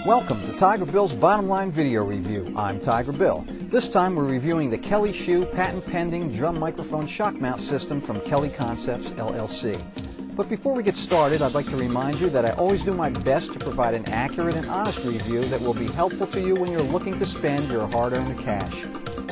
Welcome to Tiger Bill's Bottom Line Video Review. I'm Tiger Bill. This time we're reviewing the Kelly SHU patent-pending drum microphone shock mount system from Kelly Concepts, LLC. But before we get started, I'd like to remind you that I always do my best to provide an accurate and honest review that will be helpful to you when you're looking to spend your hard-earned cash.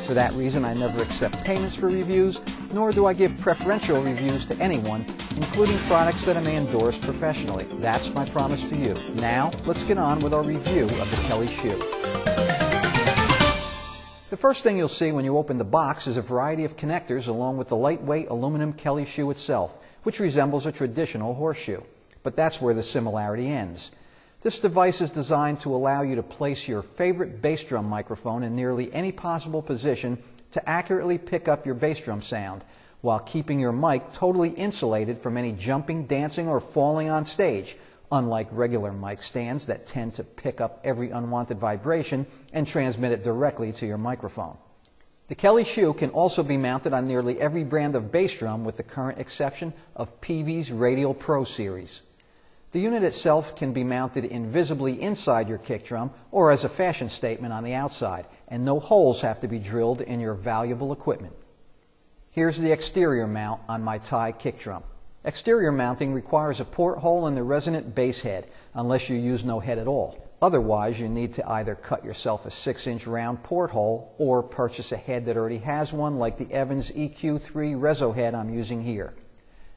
For that reason, I never accept payments for reviews, nor do I give preferential reviews to anyone, including products that I may endorse professionally. That's my promise to you. Now, let's get on with our review of the Kelly SHU. The first thing you'll see when you open the box is a variety of connectors along with the lightweight aluminum Kelly SHU itself, which resembles a traditional horseshoe. But that's where the similarity ends. This device is designed to allow you to place your favorite bass drum microphone in nearly any possible position to accurately pick up your bass drum sound, while keeping your mic totally insulated from any jumping, dancing, or falling on stage, unlike regular mic stands that tend to pick up every unwanted vibration and transmit it directly to your microphone. The Kelly SHU can also be mounted on nearly every brand of bass drum with the current exception of Peavy's Radial Pro series. The unit itself can be mounted invisibly inside your kick drum or as a fashion statement on the outside, and no holes have to be drilled in your valuable equipment. Here's the exterior mount on my Thai kick drum. Exterior mounting requires a porthole in the resonant bass head, unless you use no head at all. Otherwise, you need to either cut yourself a 6-inch round porthole or purchase a head that already has one, like the Evans EQ3 Reso head I'm using here.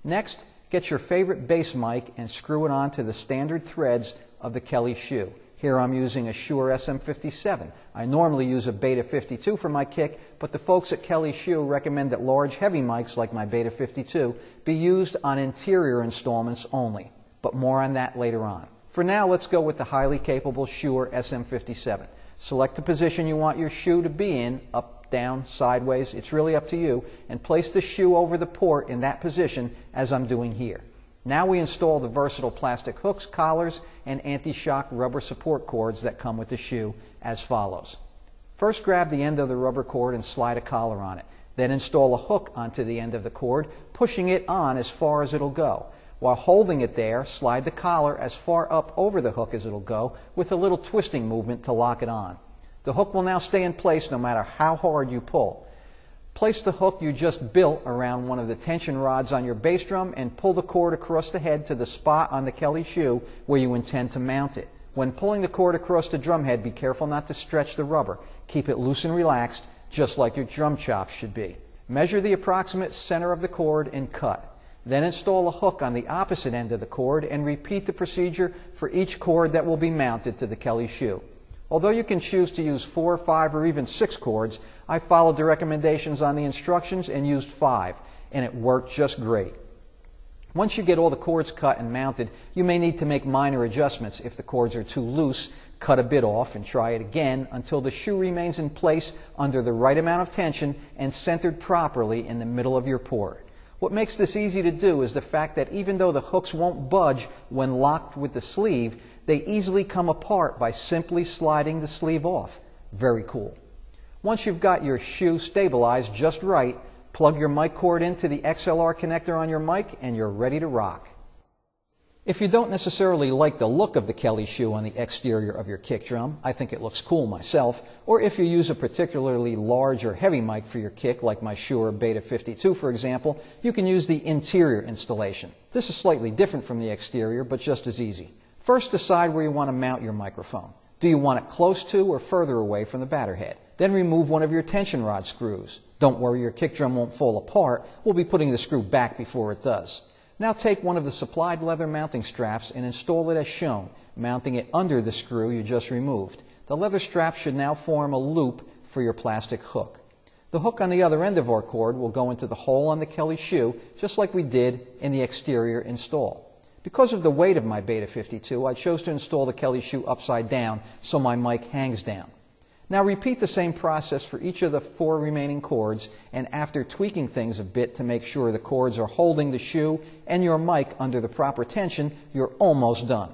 Next, get your favorite bass mic and screw it onto the standard threads of the Kelly SHU. Here I'm using a Shure SM57. I normally use a Beta 52 for my kick, but the folks at Kelly SHU recommend that large heavy mics like my Beta 52 be used on interior installments only. But more on that later on. For now, let's go with the highly capable Shure SM57. Select the position you want your SHU to be in, up, down, sideways, it's really up to you, and place the SHU over the port in that position as I'm doing here. Now we install the versatile plastic hooks, collars, and anti-shock rubber support cords that come with the SHU as follows. First, grab the end of the rubber cord and slide a collar on it. Then install a hook onto the end of the cord, pushing it on as far as it'll go. While holding it there, slide the collar as far up over the hook as it'll go with a little twisting movement to lock it on. The hook will now stay in place no matter how hard you pull. Place the hook you just built around one of the tension rods on your bass drum and pull the cord across the head to the spot on the Kelly SHU where you intend to mount it. When pulling the cord across the drum head, be careful not to stretch the rubber. Keep it loose and relaxed, just like your drum chops should be. Measure the approximate center of the cord and cut. Then install a hook on the opposite end of the cord and repeat the procedure for each cord that will be mounted to the Kelly SHU. Although you can choose to use 4, 5, or even 6 cords, I followed the recommendations on the instructions and used 5, and it worked just great. Once you get all the cords cut and mounted, you may need to make minor adjustments. If the cords are too loose, cut a bit off and try it again until the SHU remains in place under the right amount of tension and centered properly in the middle of your port. What makes this easy to do is the fact that even though the hooks won't budge when locked with the sleeve, they easily come apart by simply sliding the sleeve off. Very cool. Once you've got your SHU stabilized just right, plug your mic cord into the XLR connector on your mic and you're ready to rock. If you don't necessarily like the look of the Kelly SHU on the exterior of your kick drum, I think it looks cool myself, or if you use a particularly large or heavy mic for your kick, like my Shure Beta 52 for example, you can use the interior installation. This is slightly different from the exterior, but just as easy. First, decide where you want to mount your microphone. Do you want it close to or further away from the batter head? Then remove one of your tension rod screws. Don't worry, your kick drum won't fall apart. We'll be putting the screw back before it does. Now take one of the supplied leather mounting straps and install it as shown, mounting it under the screw you just removed. The leather strap should now form a loop for your plastic hook. The hook on the other end of our cord will go into the hole on the Kelly SHU, just like we did in the exterior install. Because of the weight of my Beta 52, I chose to install the Kelly SHU upside down so my mic hangs down. Now repeat the same process for each of the 4 remaining cords, and after tweaking things a bit to make sure the cords are holding the SHU and your mic under the proper tension, you're almost done.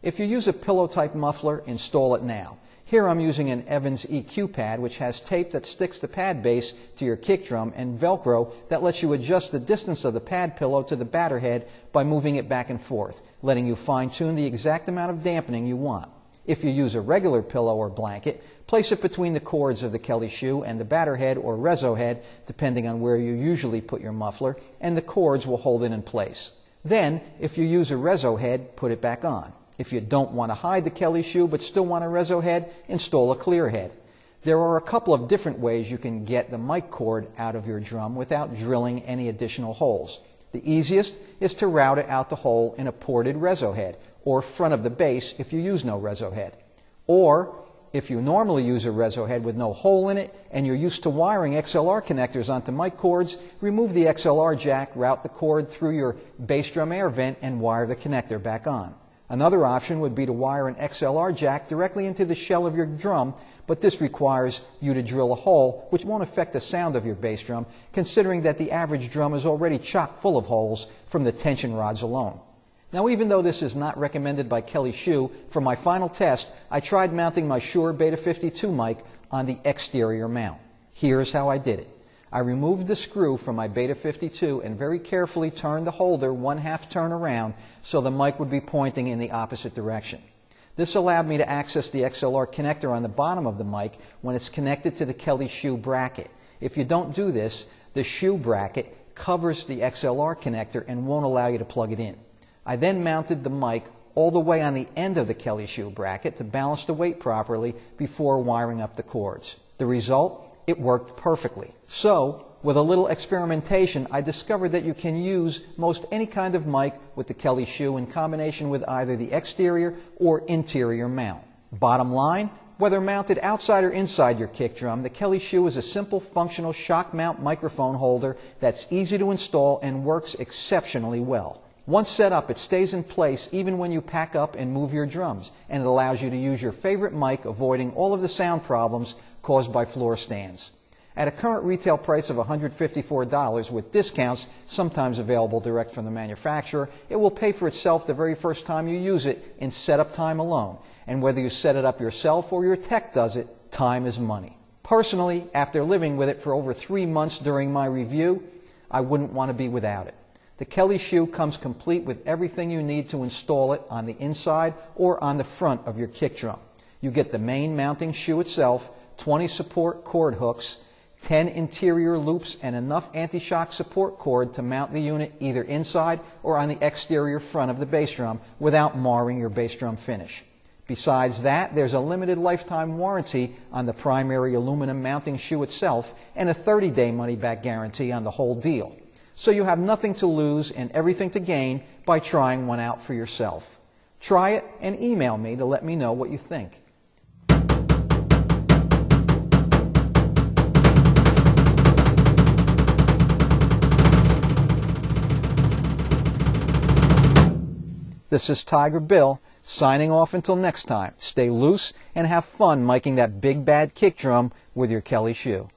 If you use a pillow type muffler, install it now. Here I'm using an Evans EQ pad, which has tape that sticks the pad base to your kick drum and Velcro that lets you adjust the distance of the pad pillow to the batter head by moving it back and forth, letting you fine-tune the exact amount of dampening you want. If you use a regular pillow or blanket, place it between the cords of the Kelly SHU and the batter head or reso head, depending on where you usually put your muffler, and the cords will hold it in place. Then, if you use a reso head, put it back on. If you don't want to hide the Kelly SHU but still want a reso head, install a clear head. There are a couple of different ways you can get the mic cord out of your drum without drilling any additional holes. The easiest is to route it out the hole in a ported reso head, or front of the bass if you use no reso head. Or, if you normally use a reso head with no hole in it and you're used to wiring XLR connectors onto mic cords, remove the XLR jack, route the cord through your bass drum air vent, and wire the connector back on. Another option would be to wire an XLR jack directly into the shell of your drum, but this requires you to drill a hole, which won't affect the sound of your bass drum, considering that the average drum is already chock full of holes from the tension rods alone. Now, even though this is not recommended by Kelly SHU, for my final test, I tried mounting my Shure Beta 52 mic on the exterior mount. Here's how I did it. I removed the screw from my Beta 52 and very carefully turned the holder 1/2 turn around so the mic would be pointing in the opposite direction. This allowed me to access the XLR connector on the bottom of the mic when it's connected to the Kelly SHU bracket. If you don't do this, the SHU bracket covers the XLR connector and won't allow you to plug it in. I then mounted the mic all the way on the end of the Kelly SHU bracket to balance the weight properly before wiring up the cords. The result? It worked perfectly. So, with a little experimentation, I discovered that you can use most any kind of mic with the Kelly SHU in combination with either the exterior or interior mount. Bottom line, whether mounted outside or inside your kick drum, the Kelly SHU is a simple functional shock mount microphone holder that's easy to install and works exceptionally well. Once set up, it stays in place even when you pack up and move your drums, and it allows you to use your favorite mic, avoiding all of the sound problems caused by floor stands. At a current retail price of $154 with discounts, sometimes available direct from the manufacturer, it will pay for itself the very first time you use it in setup time alone. And whether you set it up yourself or your tech does it, time is money. Personally, after living with it for over 3 months during my review, I wouldn't want to be without it. The Kelly SHU comes complete with everything you need to install it on the inside or on the front of your kick drum. You get the main mounting SHU itself, 20 support cord hooks, 10 interior loops, and enough anti-shock support cord to mount the unit either inside or on the exterior front of the bass drum without marring your bass drum finish. Besides that, there's a limited lifetime warranty on the primary aluminum mounting SHU itself and a 30-day money-back guarantee on the whole deal. So you have nothing to lose and everything to gain by trying one out for yourself. Try it and email me to let me know what you think. This is Tiger Bill, signing off until next time. Stay loose and have fun miking that big bad kick drum with your Kelly SHU.